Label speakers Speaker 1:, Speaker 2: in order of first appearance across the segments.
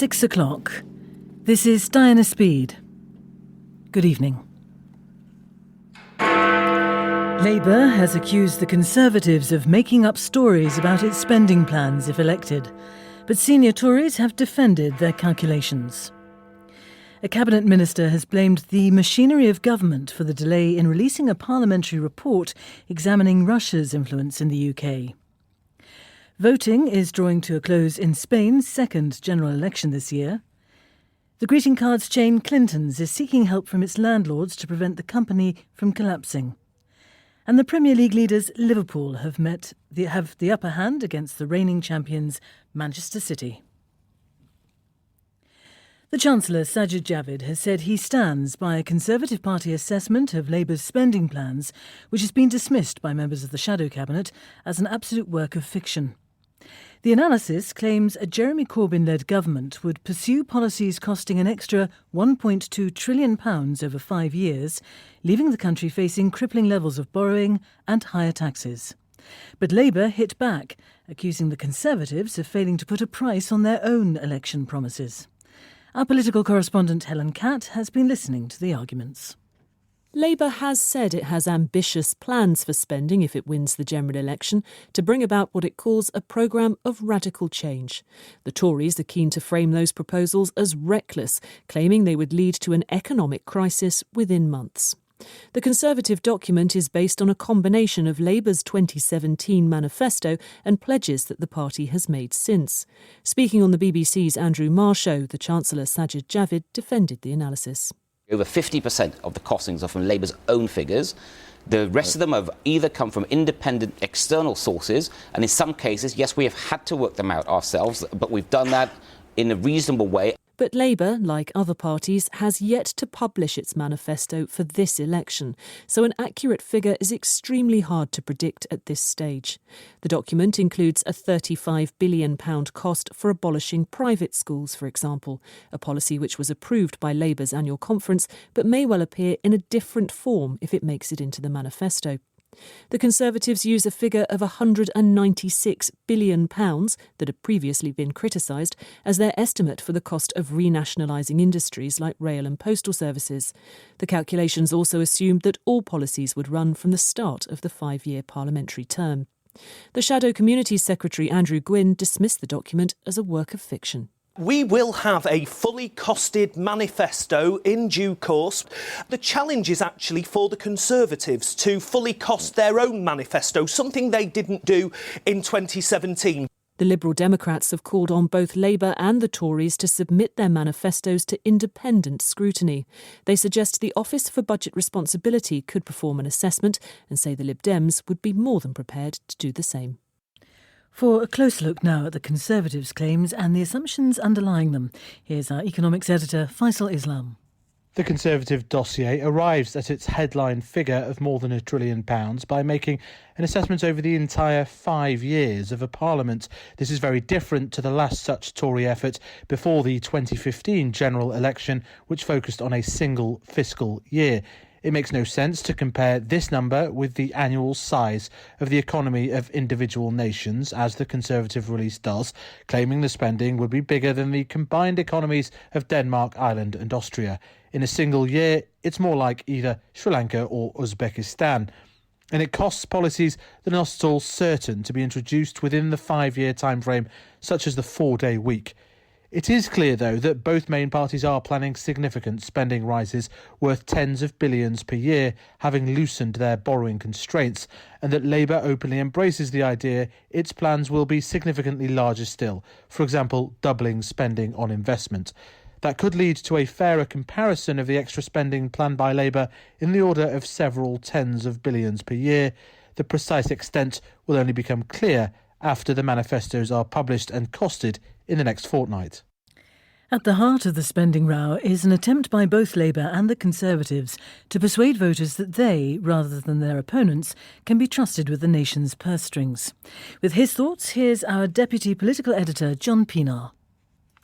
Speaker 1: 6 o'clock. This is Diana Speed. Good evening. Labour has accused the Conservatives of making up stories about its spending plans if elected, but senior Tories have defended their calculations. A cabinet minister has blamed the machinery of government for the delay in releasing a parliamentary report examining Russia's influence in the UK. Voting is drawing to a close in Spain's second general election this year. The greeting cards chain Clinton's is seeking help from its landlords to prevent the company from collapsing. And the Premier League leaders Liverpool have the upper hand against the reigning champions Manchester City. The Chancellor, Sajid Javid, has said he stands by a Conservative Party assessment of Labour's spending plans, which has been dismissed by members of the Shadow Cabinet as an absolute work of fiction. The analysis claims a Jeremy Corbyn-led government would pursue policies costing an extra £1.2 trillion over 5 years, leaving the country facing crippling levels of borrowing and higher taxes. But Labour hit back, accusing the Conservatives of failing to put a price on their own election promises. Our political correspondent Helen Catt has been listening to the arguments.
Speaker 2: Labour has said it has ambitious plans for spending if it wins the general election to bring about what it calls a programme of radical change. The Tories are keen to frame those proposals as reckless, claiming they would lead to an economic crisis within months. The Conservative document is based on a combination of Labour's 2017 manifesto and pledges that the party has made since. Speaking on the BBC's Andrew Marr show, the Chancellor Sajid Javid defended the analysis.
Speaker 3: Over 50% of the costings are from Labour's own figures. The rest of them have either come from independent external sources, and in some cases, yes, we have had to work them out ourselves, but we've done that in a reasonable way.
Speaker 2: But Labour, like other parties, has yet to publish its manifesto for this election, so an accurate figure is extremely hard to predict at this stage. The document includes a £35 billion cost for abolishing private schools, for example, a policy which was approved by Labour's annual conference but may well appear in a different form if it makes it into the manifesto. The Conservatives use a figure of £196 billion that had previously been criticised as their estimate for the cost of renationalising industries like rail and postal services. The calculations also assumed that all policies would run from the start of the 5-year parliamentary term. The Shadow Communities Secretary Andrew Gwynn dismissed the document as a work of fiction.
Speaker 4: We will have a fully costed manifesto in due course. The challenge is actually for the Conservatives to fully cost their own manifesto, something they didn't do in 2017.
Speaker 2: The Liberal Democrats have called on both Labour and the Tories to submit their manifestos to independent scrutiny. They suggest the Office for Budget Responsibility could perform an assessment and say the Lib Dems would be more than prepared to do the same.
Speaker 1: For a close look now at the Conservatives' claims and the assumptions underlying them, here's our economics editor, Faisal Islam.
Speaker 5: The Conservative dossier arrives at its headline figure of more than £1 trillion by making an assessment over the entire 5 years of a parliament. This is very different to the last such Tory effort before the 2015 general election, which focused on a single fiscal year. It makes no sense to compare this number with the annual size of the economy of individual nations, as the Conservative release does, claiming the spending would be bigger than the combined economies of Denmark, Ireland and Austria. In a single year, it's more like either Sri Lanka or Uzbekistan. And it costs policies that are not at all certain to be introduced within the 5-year timeframe, such as the 4-day week. It is clear, though, that both main parties are planning significant spending rises worth tens of billions per year, having loosened their borrowing constraints, and that Labour openly embraces the idea its plans will be significantly larger still, for example, doubling spending on investment. That could lead to a fairer comparison of the extra spending planned by Labour in the order of several tens of billions per year. The precise extent will only become clear after the manifestos are published and costed in the next fortnight.
Speaker 1: At the heart of the spending row is an attempt by both Labour and the Conservatives to persuade voters that they, rather than their opponents, can be trusted with the nation's purse strings. With his thoughts, here's our Deputy Political Editor, John Pienaar.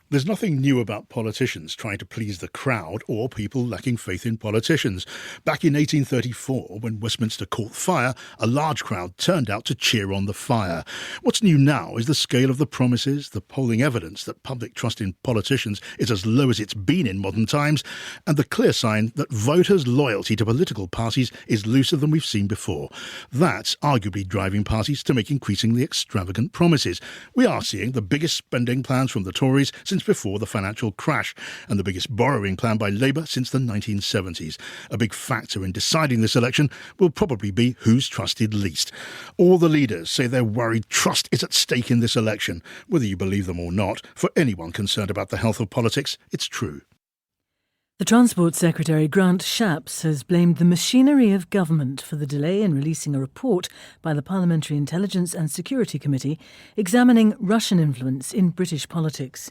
Speaker 6: There's nothing new about politicians trying to please the crowd or people lacking faith in politicians. Back in 1834, when Westminster caught fire, a large crowd turned out to cheer on the fire. What's new now is the scale of the promises, the polling evidence that public trust in politicians is as low as it's been in modern times, and the clear sign that voters' loyalty to political parties is looser than we've seen before. That's arguably driving parties to make increasingly extravagant promises. We are seeing the biggest spending plans from the Tories since before the financial crash, and the biggest borrowing plan by Labour since the 1970s. A big factor in deciding this election will probably be who's trusted least. All the leaders say they're worried trust is at stake in this election. Whether you believe them or not, for anyone concerned about the health of politics, it's true.
Speaker 1: The Transport Secretary, Grant Shapps, has blamed the machinery of government for the delay in releasing a report by the Parliamentary Intelligence and Security Committee examining Russian influence in British politics.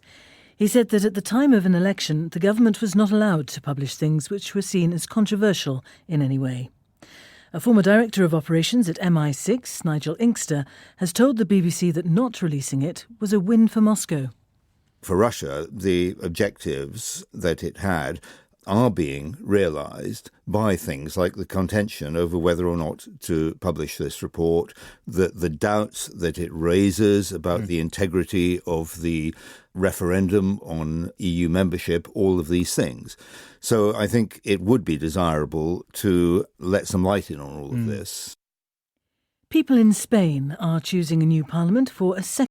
Speaker 1: He said that at the time of an election, the government was not allowed to publish things which were seen as controversial in any way. A former director of operations at MI6, Nigel Inkster, has told the BBC that not releasing it was a win for Moscow.
Speaker 7: For Russia, the objectives that it had are being realised by things like the contention over whether or not to publish this report, the doubts that it raises about the integrity of the referendum on EU membership, all of these things. So I think it would be desirable to let some light in on all of this.
Speaker 1: People in Spain are choosing a new parliament for a second